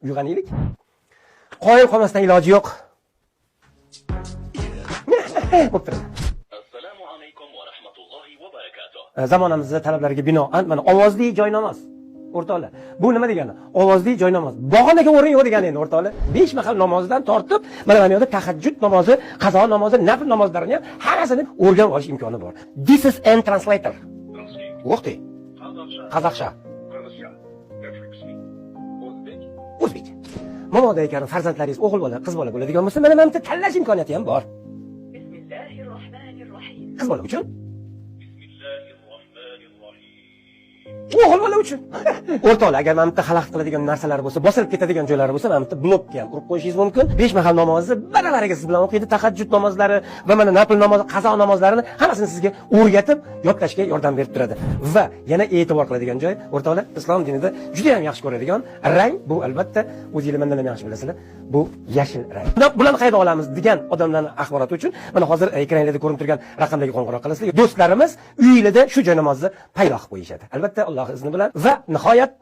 Uyg'onaylik. Qoyil qolmasdan iloji yo'q. Bo'pti. Assalomu alaykum va rahmatullohi va barakatuh. Zamonamizda talablariga binoan mana ovozli joy namoz. O'rtoqlar, bu nima degani? Ovozli joy namoz. Bag'onaga o'rin yo'q degani endi o'rtoqlar. 5 mahal namozdan tortib, mana bu yerda tahajjud namozi, qazo namozi, nafl namozlarini ham hammasini o'rganib olish imkoni bor. This is an translator. O'qdi. Qozoqcha. O'zbek. Mamoda ekan farzandlaringiz o'g'il bola, qiz bola bo'ladigan bo'lsa, mana bu yerda tanlash imkoniyati ham bor. Bismillahirrohmanirrohim. Qiz bola uchun Bismillahirrohmanirrohim. o'g'il bola uchun. O'rtoqlar, agar mana bu yerda xalaqit qiladigan narsalar bo'lsa, bosilib ketadigan joylari bo'lsa, mana bu yerda blokka ham urib qo'yishingiz mumkin. 5 mahal namozni baravariga siz bilan o'qiydi, tahajjud namozlari va mana nafl namozi, qazo namozlarini hammasini sizga o'rgatib, yodlashga yordam berib turadi. Va yana e'tibor qiladigan joy, o'rtoqlar, islom dinida juda ham yaxshi ko'radigan rang bu albatta o'zingizlar mendan ham yaxshi bilasizlar, bu yashil rang. Bularni qayerdan olamiz degan odamlarning axboroti uchun mana hozir ekranlarda ko'rinib turgan raqamdagi qo'ng'iroq qilasizlar. Do'stlarimiz uylarida shu joy namozni paydo qilib qo'yishadi. Albatta Alloh izni bilan va nihoyat